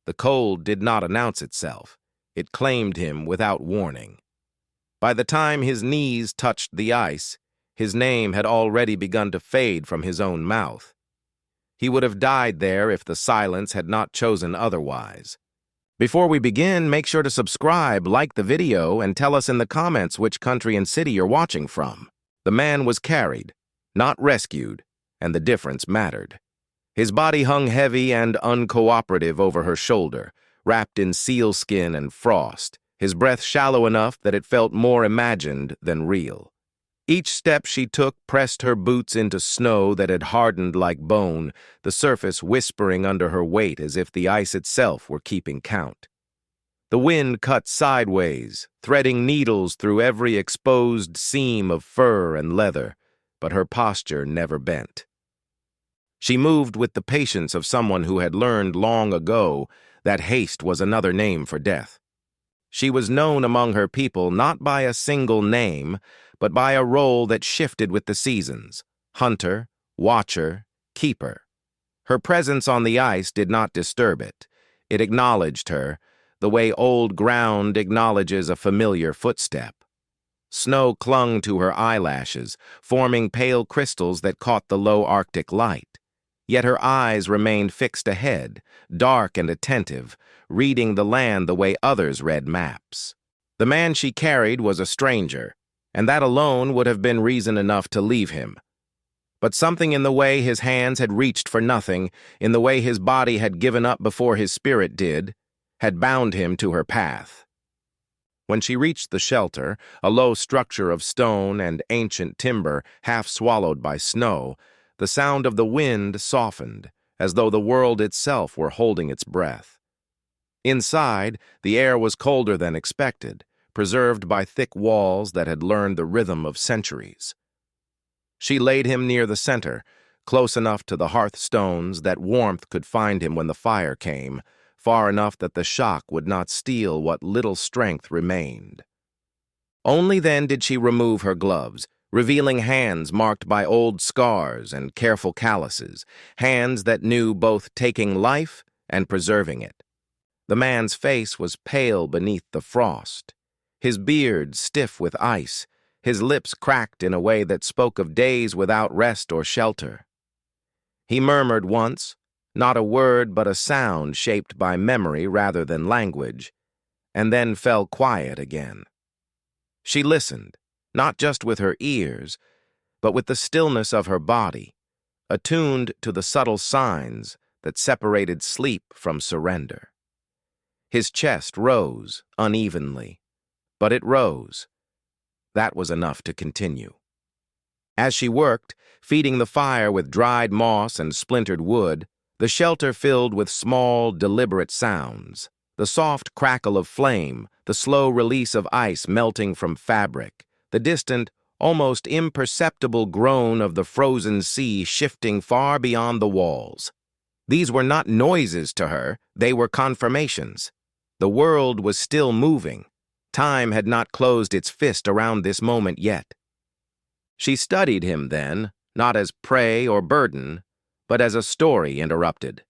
The cold did not announce itself. It claimed him without warning. By the time his knees touched the ice, his name had already begun to fade from his own mouth. He would have died there if the silence had not chosen otherwise. Before we begin, make sure to subscribe, like the video, and tell us in the comments which country and city you're watching from. The man was carried, not rescued, and the difference mattered. His body hung heavy and uncooperative over her shoulder, wrapped in sealskin and frost, his breath shallow enough that it felt more imagined than real. Each step she took pressed her boots into snow that had hardened like bone, the surface whispering under her weight as if the ice itself were keeping count. The wind cut sideways, threading needles through every exposed seam of fur and leather, but her posture never bent. She moved with the patience of someone who had learned long ago that haste was another name for death. She was known among her people not by a single name, but by a role that shifted with the seasons: hunter, watcher, keeper. Her presence on the ice did not disturb it. It acknowledged her, the way old ground acknowledges a familiar footstep. Snow clung to her eyelashes, forming pale crystals that caught the low Arctic light. Yet her eyes remained fixed ahead, dark and attentive, reading the land the way others read maps. The man she carried was a stranger, and that alone would have been reason enough to leave him. But something in the way his hands had reached for nothing, in the way his body had given up before his spirit did, had bound him to her path. When she reached the shelter, a low structure of stone and ancient timber, half swallowed by snow, the sound of the wind softened, as though the world itself were holding its breath. Inside, the air was colder than expected, preserved by thick walls that had learned the rhythm of centuries. She laid him near the center, close enough to the hearthstones that warmth could find him when the fire came, far enough that the shock would not steal what little strength remained. Only then did she remove her gloves, revealing hands marked by old scars and careful calluses, hands that knew both taking life and preserving it. The man's face was pale beneath the frost, his beard stiff with ice, his lips cracked in a way that spoke of days without rest or shelter. He murmured once, not a word but a sound shaped by memory rather than language, and then fell quiet again. She listened, not just with her ears, but with the stillness of her body, attuned to the subtle signs that separated sleep from surrender. His chest rose unevenly, but it rose. That was enough to continue. As she worked, feeding the fire with dried moss and splintered wood, the shelter filled with small, deliberate sounds: the soft crackle of flame, the slow release of ice melting from fabric, the distant, almost imperceptible groan of the frozen sea shifting far beyond the walls. These were not noises to her, they were confirmations. The world was still moving. Time had not closed its fist around this moment yet. She studied him then, not as prey or burden, but as a story interrupted.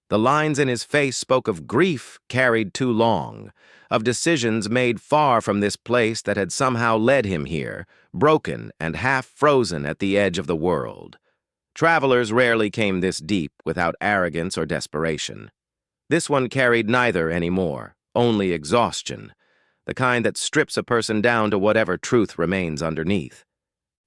The lines in his face spoke of grief carried too long, of decisions made far from this place that had somehow led him here, broken and half-frozen at the edge of the world. Travelers rarely came this deep without arrogance or desperation. This one carried neither anymore, only exhaustion, the kind that strips a person down to whatever truth remains underneath.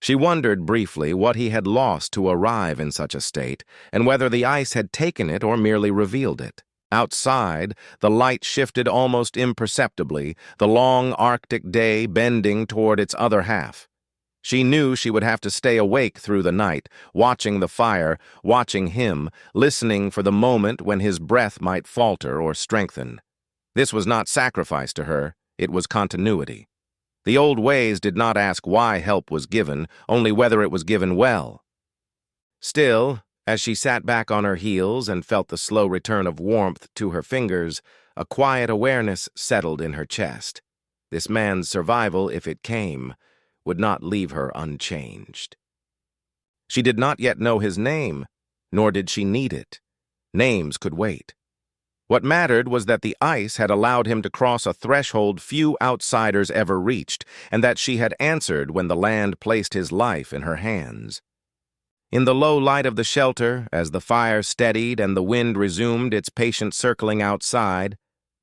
She wondered briefly what he had lost to arrive in such a state, and whether the ice had taken it or merely revealed it. Outside, the light shifted almost imperceptibly, the long Arctic day bending toward its other half. She knew she would have to stay awake through the night, watching the fire, watching him, listening for the moment when his breath might falter or strengthen. This was not sacrifice to her, it was continuity. The old ways did not ask why help was given, only whether it was given well. Still, as she sat back on her heels and felt the slow return of warmth to her fingers, a quiet awareness settled in her chest. This man's survival, if it came, would not leave her unchanged. She did not yet know his name, nor did she need it. Names could wait. What mattered was that the ice had allowed him to cross a threshold few outsiders ever reached, and that she had answered when the land placed his life in her hands. In the low light of the shelter, as the fire steadied and the wind resumed its patient circling outside,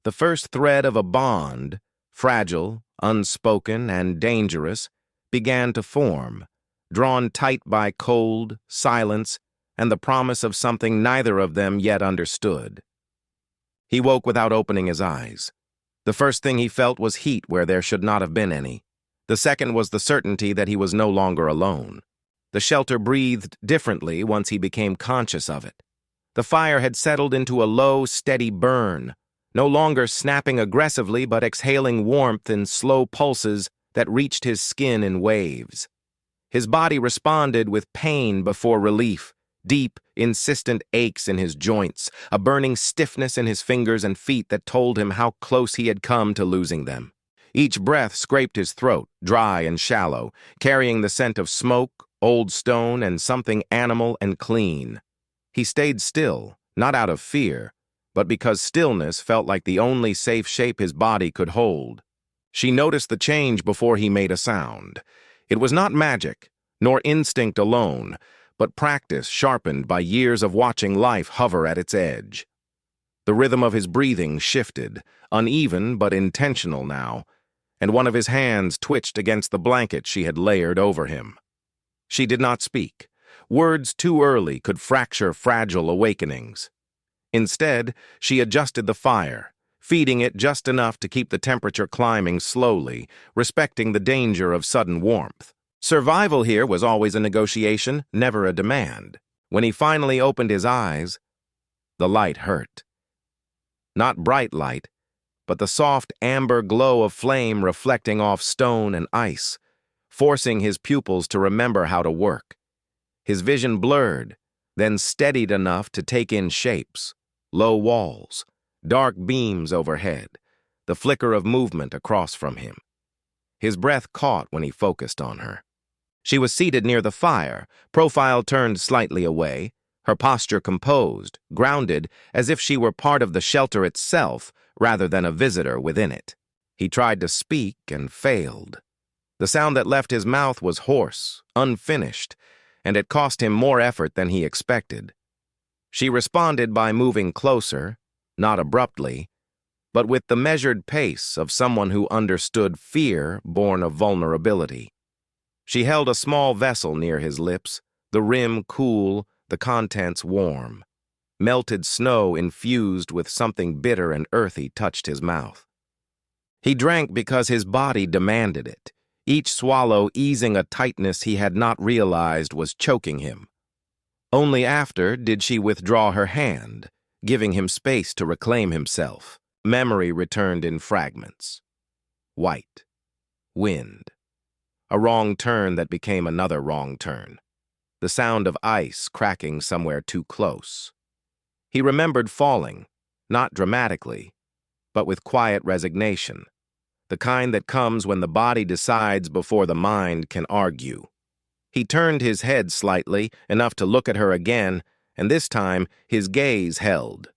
the first thread of a bond, fragile, unspoken, and dangerous, began to form, drawn tight by cold, silence, and the promise of something neither of them yet understood. He woke without opening his eyes. The first thing he felt was heat where there should not have been any. The second was the certainty that he was no longer alone. The shelter breathed differently once he became conscious of it. The fire had settled into a low, steady burn, no longer snapping aggressively but exhaling warmth in slow pulses that reached his skin in waves. His body responded with pain before relief, deep, insistent aches in his joints, a burning stiffness in his fingers and feet that told him how close he had come to losing them. Each breath scraped his throat, dry and shallow, carrying the scent of smoke, old stone, and something animal and clean. He stayed still, not out of fear, but because stillness felt like the only safe shape his body could hold. She noticed the change before he made a sound. It was not magic, nor instinct alone, but practice sharpened by years of watching life hover at its edge. The rhythm of his breathing shifted, uneven but intentional now, and one of his hands twitched against the blanket she had layered over him. She did not speak. Words too early could fracture fragile awakenings. Instead, she adjusted the fire, feeding it just enough to keep the temperature climbing slowly, respecting the danger of sudden warmth. Survival here was always a negotiation, never a demand. When he finally opened his eyes, the light hurt. Not bright light, but the soft amber glow of flame reflecting off stone and ice, forcing his pupils to remember how to work. His vision blurred, then steadied enough to take in shapes, low walls, dark beams overhead, the flicker of movement across from him. His breath caught when he focused on her. She was seated near the fire, profile turned slightly away, her posture composed, grounded, as if she were part of the shelter itself rather than a visitor within it. He tried to speak and failed. The sound that left his mouth was hoarse, unfinished, and it cost him more effort than he expected. She responded by moving closer, not abruptly, but with the measured pace of someone who understood fear born of vulnerability. She held a small vessel near his lips, the rim cool, the contents warm. Melted snow infused with something bitter and earthy touched his mouth. He drank because his body demanded it, each swallow easing a tightness he had not realized was choking him. Only after did she withdraw her hand, giving him space to reclaim himself. Memory returned in fragments. White. Wind. A wrong turn that became another wrong turn. The sound of ice cracking somewhere too close. He remembered falling, not dramatically, but with quiet resignation, the kind that comes when the body decides before the mind can argue. He turned his head slightly, enough to look at her again, and this time his gaze held.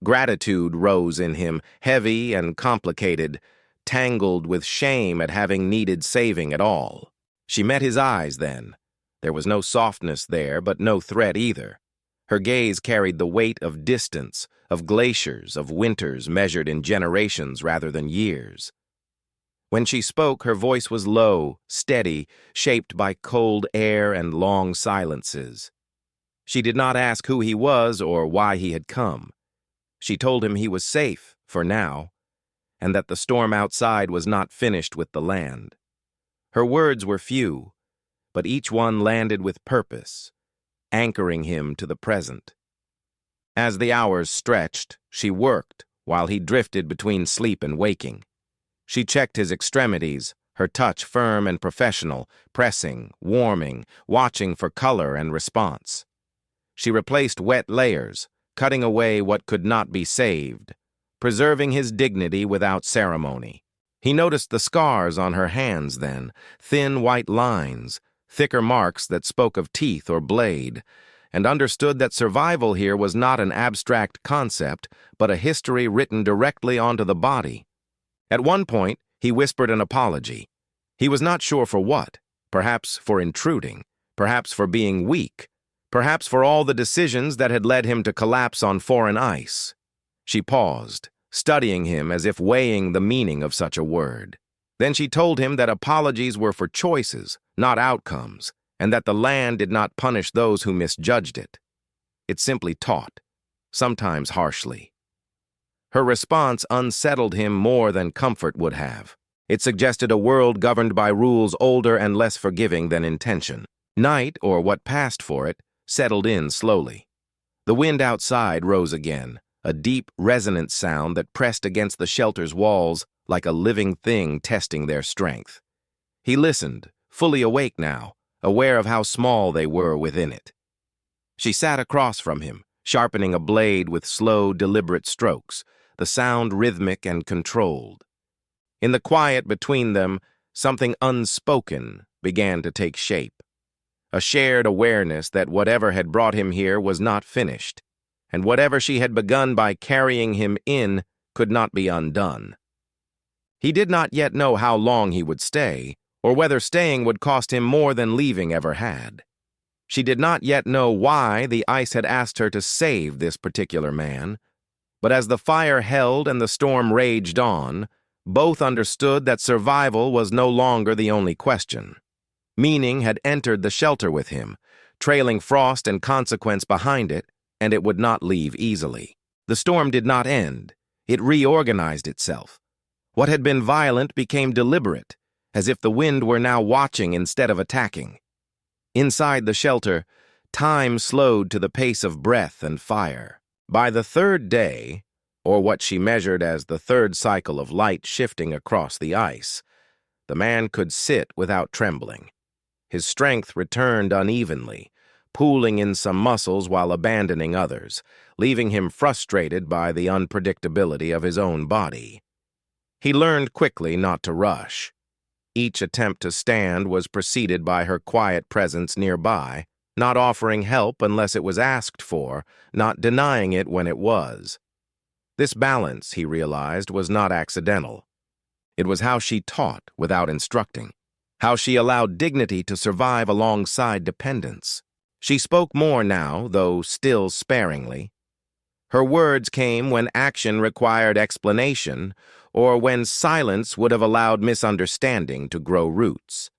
Gratitude rose in him, heavy and complicated, tangled with shame at having needed saving at all. She met his eyes then. There was no softness there, but no threat either. Her gaze carried the weight of distance, of glaciers, of winters measured in generations rather than years. When she spoke, her voice was low, steady, shaped by cold air and long silences. She did not ask who he was or why he had come. She told him he was safe, for now, and that the storm outside was not finished with the land. Her words were few, but each one landed with purpose, anchoring him to the present. As the hours stretched, she worked, while he drifted between sleep and waking. She checked his extremities, her touch firm and professional, pressing, warming, watching for color and response. She replaced wet layers, cutting away what could not be saved, preserving his dignity without ceremony. He noticed the scars on her hands then, thin white lines, thicker marks that spoke of teeth or blade, and understood that survival here was not an abstract concept, but a history written directly onto the body. At one point, he whispered an apology. He was not sure for what, perhaps for intruding, perhaps for being weak, perhaps for all the decisions that had led him to collapse on foreign ice. She paused, studying him as if weighing the meaning of such a word. Then she told him that apologies were for choices, not outcomes, and that the land did not punish those who misjudged it. It simply taught, sometimes harshly. Her response unsettled him more than comfort would have. It suggested a world governed by rules older and less forgiving than intention. Night, or what passed for it, settled in slowly. The wind outside rose again, a deep, resonant sound that pressed against the shelter's walls like a living thing testing their strength. He listened, fully awake now, aware of how small they were within it. She sat across from him, sharpening a blade with slow, deliberate strokes, the sound rhythmic and controlled. In the quiet between them, something unspoken began to take shape. A shared awareness that whatever had brought him here was not finished, and whatever she had begun by carrying him in could not be undone. He did not yet know how long he would stay, or whether staying would cost him more than leaving ever had. She did not yet know why the ice had asked her to save this particular man, but as the fire held and the storm raged on, both understood that survival was no longer the only question. Meaning had entered the shelter with him, trailing frost and consequence behind it, and it would not leave easily. The storm did not end. It reorganized itself. What had been violent became deliberate, as if the wind were now watching instead of attacking. Inside the shelter, time slowed to the pace of breath and fire. By the third day, or what she measured as the third cycle of light shifting across the ice, the man could sit without trembling. His strength returned unevenly, pooling in some muscles while abandoning others, leaving him frustrated by the unpredictability of his own body. He learned quickly not to rush. Each attempt to stand was preceded by her quiet presence nearby, not offering help unless it was asked for, not denying it when it was. This balance, he realized, was not accidental. It was how she taught without instructing, how she allowed dignity to survive alongside dependence. She spoke more now, though still sparingly. Her words came when action required explanation, or when silence would have allowed misunderstanding to grow roots.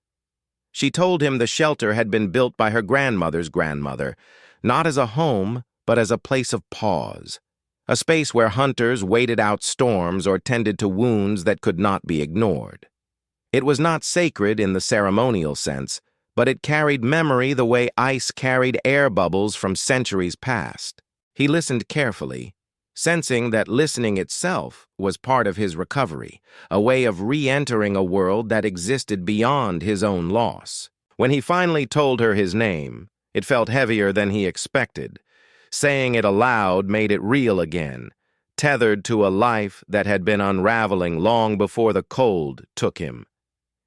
She told him the shelter had been built by her grandmother's grandmother, not as a home, but as a place of pause, a space where hunters waited out storms or tended to wounds that could not be ignored. It was not sacred in the ceremonial sense, but it carried memory the way ice carried air bubbles from centuries past. He listened carefully, sensing that listening itself was part of his recovery, a way of re-entering a world that existed beyond his own loss. When he finally told her his name, it felt heavier than he expected. Saying it aloud made it real again, tethered to a life that had been unraveling long before the cold took him.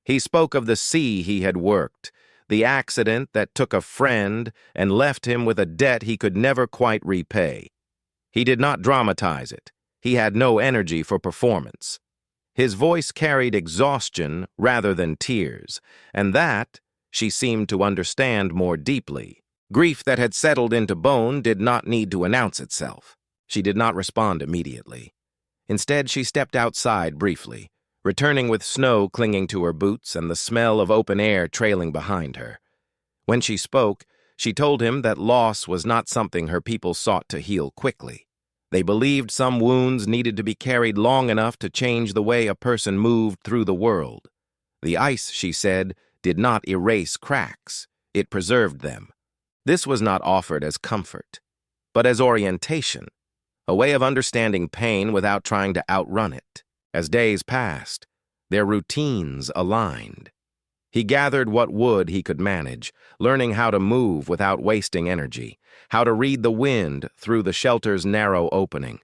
He spoke of the sea he had worked, the accident that took a friend and left him with a debt he could never quite repay. He did not dramatize it. He had no energy for performance. His voice carried exhaustion rather than tears, and that she seemed to understand more deeply. Grief that had settled into bone did not need to announce itself. She did not respond immediately. Instead, she stepped outside briefly, returning with snow clinging to her boots and the smell of open air trailing behind her. When she spoke, she told him that loss was not something her people sought to heal quickly. They believed some wounds needed to be carried long enough to change the way a person moved through the world. The ice, she said, did not erase cracks. It preserved them. This was not offered as comfort, but as orientation, a way of understanding pain without trying to outrun it. As days passed, their routines aligned. He gathered what wood he could manage, learning how to move without wasting energy, how to read the wind through the shelter's narrow opening.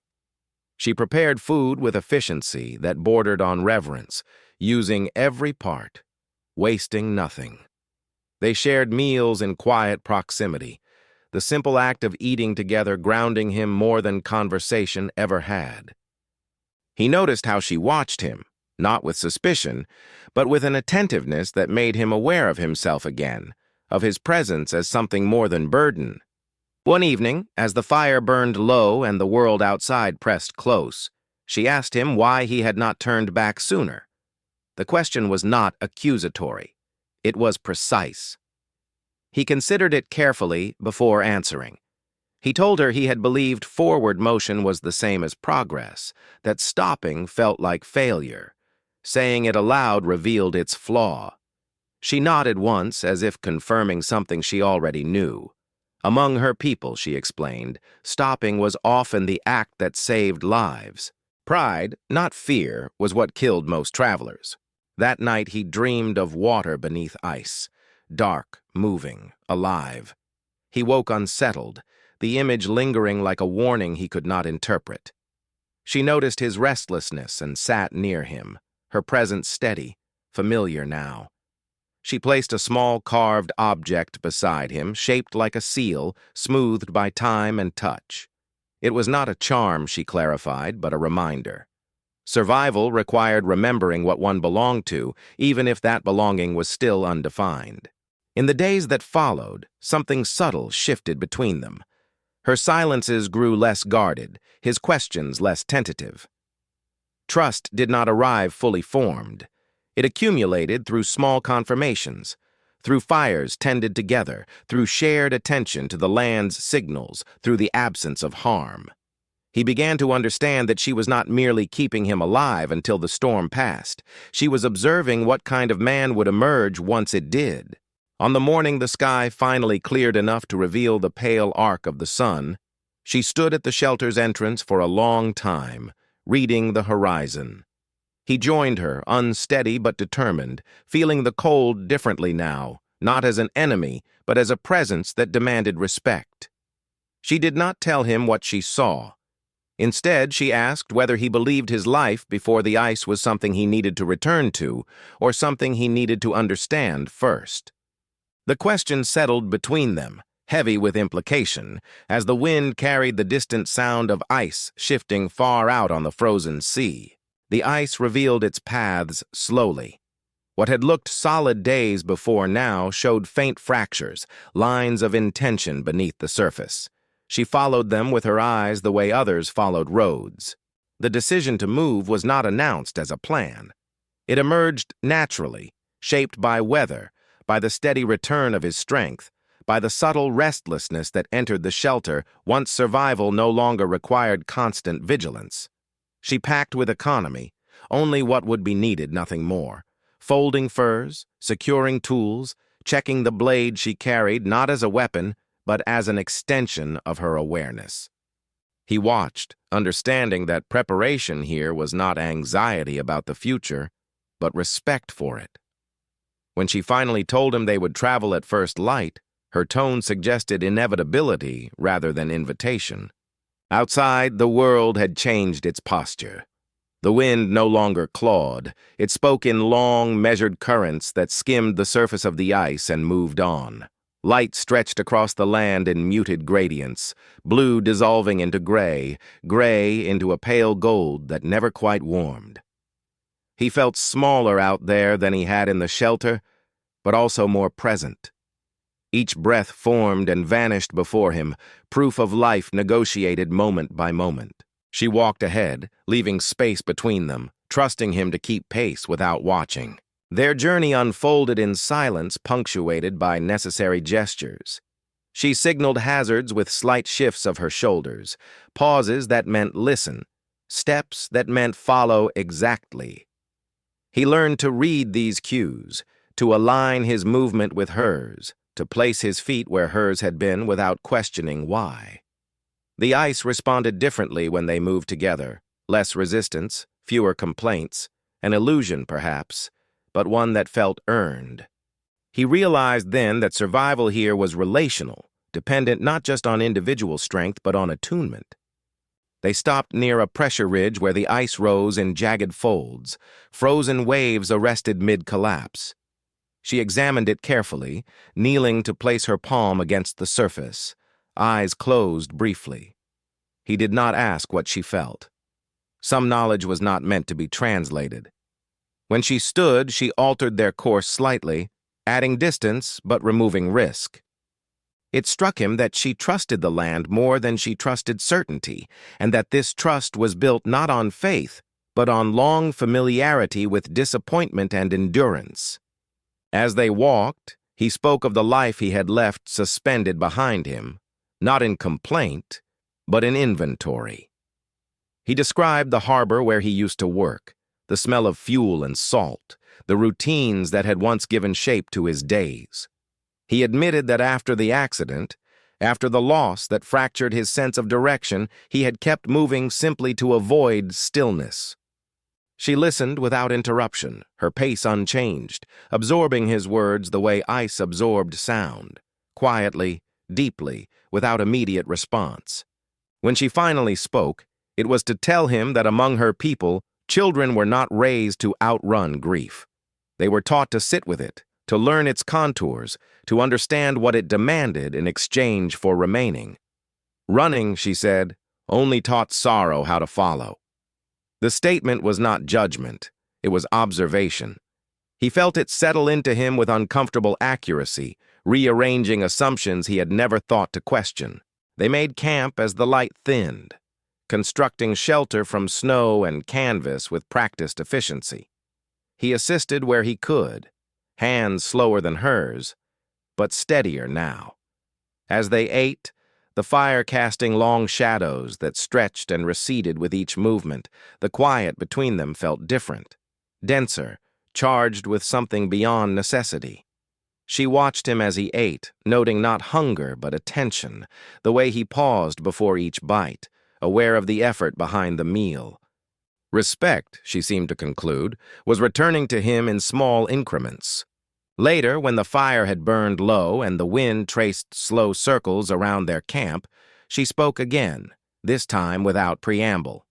She prepared food with efficiency that bordered on reverence, using every part, wasting nothing. They shared meals in quiet proximity, the simple act of eating together grounding him more than conversation ever had. He noticed how she watched him, not with suspicion, but with an attentiveness that made him aware of himself again, of his presence as something more than burden. One evening, as the fire burned low and the world outside pressed close, she asked him why he had not turned back sooner. The question was not accusatory. It was precise. He considered it carefully before answering. He told her he had believed forward motion was the same as progress, that stopping felt like failure. Saying it aloud revealed its flaw. She nodded once, as if confirming something she already knew. Among her people, she explained, stopping was often the act that saved lives. Pride, not fear, was what killed most travelers. That night he dreamed of water beneath ice, dark, moving, alive. He woke unsettled, the image lingering like a warning he could not interpret. She noticed his restlessness and sat near him, her presence steady, familiar now. She placed a small carved object beside him, shaped like a seal, smoothed by time and touch. It was not a charm, she clarified, but a reminder. Survival required remembering what one belonged to, even if that belonging was still undefined. In the days that followed, something subtle shifted between them. Her silences grew less guarded, his questions less tentative. Trust did not arrive fully formed. It accumulated through small confirmations, through fires tended together, through shared attention to the land's signals, through the absence of harm. He began to understand that she was not merely keeping him alive until the storm passed. She was observing what kind of man would emerge once it did. On the morning the sky finally cleared enough to reveal the pale arc of the sun, she stood at the shelter's entrance for a long time, reading the horizon. He joined her, unsteady but determined, feeling the cold differently now, not as an enemy, but as a presence that demanded respect. She did not tell him what she saw. Instead, she asked whether he believed his life before the ice was something he needed to return to, or something he needed to understand first. The question settled between them, heavy with implication, as the wind carried the distant sound of ice shifting far out on the frozen sea. The ice revealed its paths slowly. What had looked solid days before now showed faint fractures, lines of intention beneath the surface. She followed them with her eyes the way others followed roads. The decision to move was not announced as a plan. It emerged naturally, shaped by weather, by the steady return of his strength, by the subtle restlessness that entered the shelter once survival no longer required constant vigilance. She packed with economy, only what would be needed, nothing more. Folding furs, securing tools, checking the blade she carried not as a weapon, but as an extension of her awareness. He watched, understanding that preparation here was not anxiety about the future, but respect for it. When she finally told him they would travel at first light, her tone suggested inevitability rather than invitation. Outside, the world had changed its posture. The wind no longer clawed. It spoke in long, measured currents that skimmed the surface of the ice and moved on. Light stretched across the land in muted gradients, blue dissolving into gray, gray into a pale gold that never quite warmed. He felt smaller out there than he had in the shelter, but also more present. Each breath formed and vanished before him, proof of life negotiated moment by moment. She walked ahead, leaving space between them, trusting him to keep pace without watching. Their journey unfolded in silence punctuated by necessary gestures. She signaled hazards with slight shifts of her shoulders, pauses that meant listen, steps that meant follow exactly. He learned to read these cues, to align his movement with hers, to place his feet where hers had been without questioning why. The ice responded differently when they moved together, less resistance, fewer complaints, an illusion perhaps, but one that felt earned. He realized then that survival here was relational, dependent not just on individual strength but on attunement. They stopped near a pressure ridge where the ice rose in jagged folds, frozen waves arrested mid-collapse. She examined it carefully, kneeling to place her palm against the surface, eyes closed briefly. He did not ask what she felt. Some knowledge was not meant to be translated. When she stood, she altered their course slightly, adding distance but removing risk. It struck him that she trusted the land more than she trusted certainty, and that this trust was built not on faith, but on long familiarity with disappointment and endurance. As they walked, he spoke of the life he had left suspended behind him, not in complaint, but in inventory. He described the harbor where he used to work, the smell of fuel and salt, the routines that had once given shape to his days. He admitted that after the accident, after the loss that fractured his sense of direction, he had kept moving simply to avoid stillness. She listened without interruption, her pace unchanged, absorbing his words the way ice absorbed sound, quietly, deeply, without immediate response. When she finally spoke, it was to tell him that among her people, children were not raised to outrun grief. They were taught to sit with it, to learn its contours, to understand what it demanded in exchange for remaining. Running, she said, only taught sorrow how to follow. The statement was not judgment, it was observation. He felt it settle into him with uncomfortable accuracy, rearranging assumptions he had never thought to question. They made camp as the light thinned, constructing shelter from snow and canvas with practiced efficiency. He assisted where he could, hands slower than hers, but steadier now. As they ate, the fire casting long shadows that stretched and receded with each movement, the quiet between them felt different, denser, charged with something beyond necessity. She watched him as he ate, noting not hunger but attention, the way he paused before each bite, aware of the effort behind the meal. Respect, she seemed to conclude, was returning to him in small increments. Later, when the fire had burned low and the wind traced slow circles around their camp, she spoke again, this time without preamble.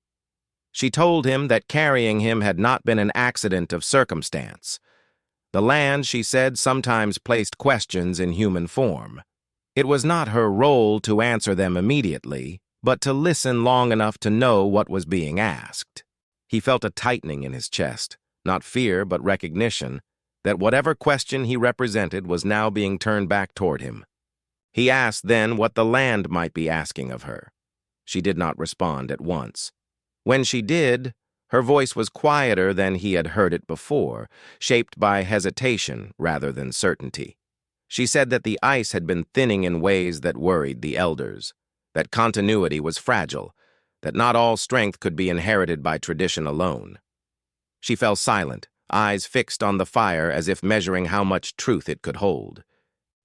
She told him that carrying him had not been an accident of circumstance. The land, she said, sometimes placed questions in human form. It was not her role to answer them immediately, but to listen long enough to know what was being asked. He felt a tightening in his chest, not fear but recognition, that whatever question he represented was now being turned back toward him. He asked then what the land might be asking of her. She did not respond at once. When she did, her voice was quieter than he had heard it before, shaped by hesitation rather than certainty. She said that the ice had been thinning in ways that worried the elders, that continuity was fragile, that not all strength could be inherited by tradition alone. She fell silent, eyes fixed on the fire as if measuring how much truth it could hold.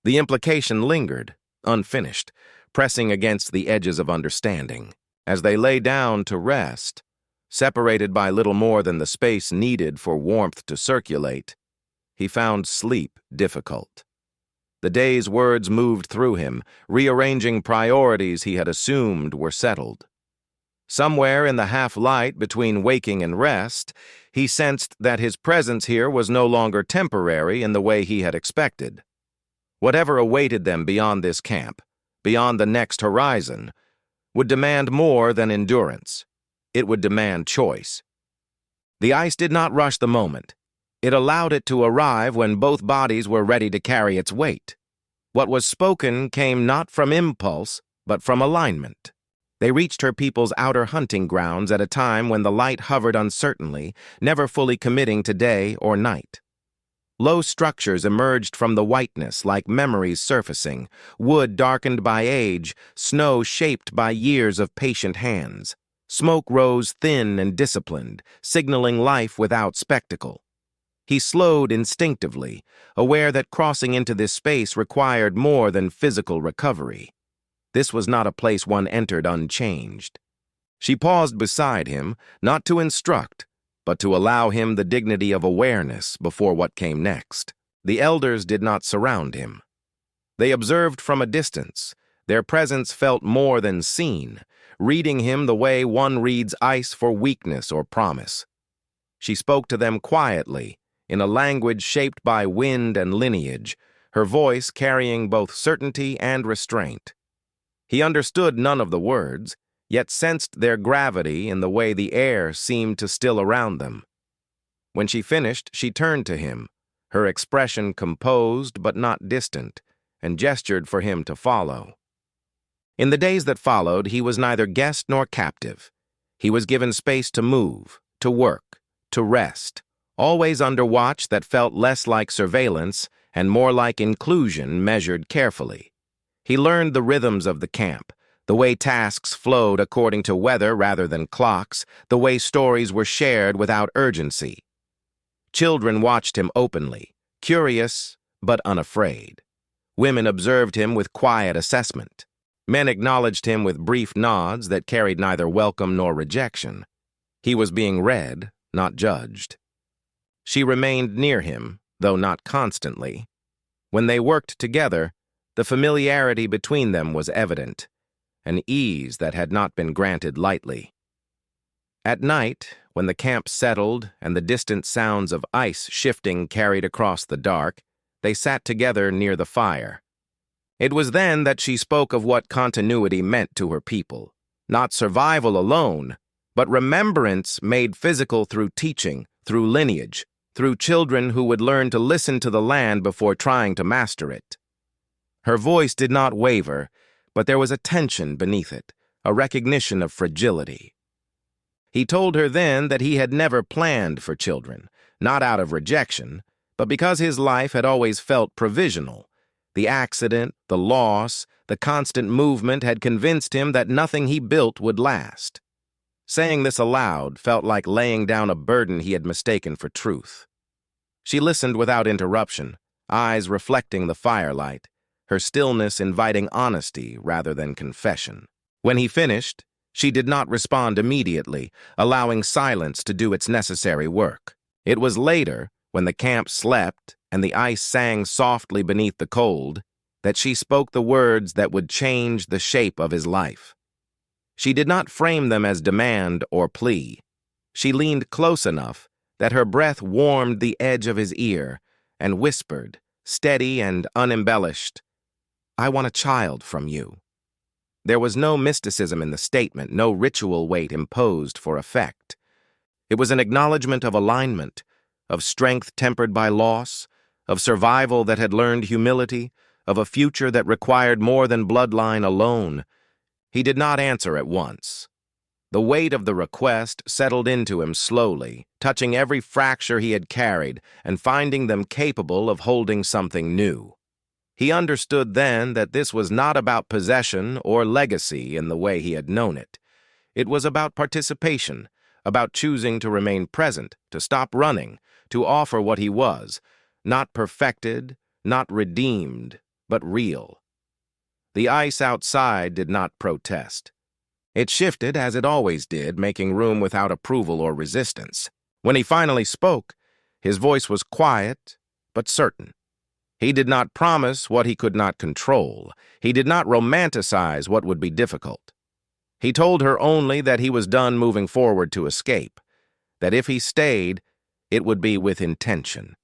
The implication lingered, unfinished, pressing against the edges of understanding. As they lay down to rest, separated by little more than the space needed for warmth to circulate, he found sleep difficult. The day's words moved through him, rearranging priorities he had assumed were settled. Somewhere in the half-light between waking and rest, he sensed that his presence here was no longer temporary in the way he had expected. Whatever awaited them beyond this camp, beyond the next horizon, would demand more than endurance. It would demand choice. The ice did not rush the moment. It allowed it to arrive when both bodies were ready to carry its weight. What was spoken came not from impulse, but from alignment. They reached her people's outer hunting grounds at a time when the light hovered uncertainly, never fully committing to day or night. Low structures emerged from the whiteness like memories surfacing, wood darkened by age, snow shaped by years of patient hands. Smoke rose thin and disciplined, signaling life without spectacle. He slowed instinctively, aware that crossing into this space required more than physical recovery. This was not a place one entered unchanged. She paused beside him, not to instruct, but to allow him the dignity of awareness before what came next. The elders did not surround him. They observed from a distance. Their presence felt more than seen, reading him the way one reads ice for weakness or promise. She spoke to them quietly, in a language shaped by wind and lineage, her voice carrying both certainty and restraint. He understood none of the words, yet sensed their gravity in the way the air seemed to still around them. When she finished, she turned to him, her expression composed but not distant, and gestured for him to follow. In the days that followed, he was neither guest nor captive. He was given space to move, to work, to rest, always under watch that felt less like surveillance and more like inclusion measured carefully. He learned the rhythms of the camp, the way tasks flowed according to weather rather than clocks, the way stories were shared without urgency. Children watched him openly, curious but unafraid. Women observed him with quiet assessment. Men acknowledged him with brief nods that carried neither welcome nor rejection. He was being read, not judged. She remained near him, though not constantly. When they worked together, the familiarity between them was evident, an ease that had not been granted lightly. At night, when the camp settled and the distant sounds of ice shifting carried across the dark, they sat together near the fire. It was then that she spoke of what continuity meant to her people. Not survival alone, but remembrance made physical through teaching, through lineage, through children who would learn to listen to the land before trying to master it. Her voice did not waver, but there was a tension beneath it, a recognition of fragility. He told her then that he had never planned for children, not out of rejection, but because his life had always felt provisional. The accident, the loss, the constant movement had convinced him that nothing he built would last. Saying this aloud felt like laying down a burden he had mistaken for truth. She listened without interruption, eyes reflecting the firelight, her stillness inviting honesty rather than confession. When he finished, she did not respond immediately, allowing silence to do its necessary work. It was later, when the camp slept and the ice sang softly beneath the cold, that she spoke the words that would change the shape of his life. She did not frame them as demand or plea. She leaned close enough that her breath warmed the edge of his ear and whispered, steady and unembellished, "I want a child from you." There was no mysticism in the statement, no ritual weight imposed for effect. It was an acknowledgement of alignment, of strength tempered by loss, of survival that had learned humility, of a future that required more than bloodline alone. He did not answer at once. The weight of the request settled into him slowly, touching every fracture he had carried and finding them capable of holding something new. He understood then that this was not about possession or legacy in the way he had known it. It was about participation, about choosing to remain present, to stop running, to offer what he was, not perfected, not redeemed, but real. The ice outside did not protest. It shifted as it always did, making room without approval or resistance. When he finally spoke, his voice was quiet but certain. He did not promise what he could not control. He did not romanticize what would be difficult. He told her only that he was done moving forward to escape, that if he stayed, it would be with intention.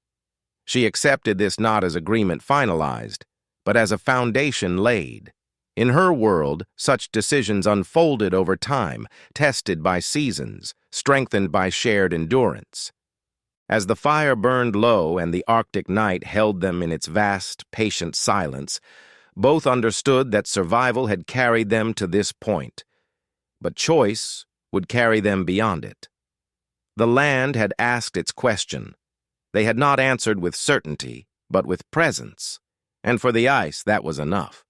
She accepted this not as agreement finalized, but as a foundation laid. In her world, such decisions unfolded over time, tested by seasons, strengthened by shared endurance. As the fire burned low and the Arctic night held them in its vast, patient silence, both understood that survival had carried them to this point, but choice would carry them beyond it. The land had asked its question. They had not answered with certainty, but with presence, and for the ice that was enough.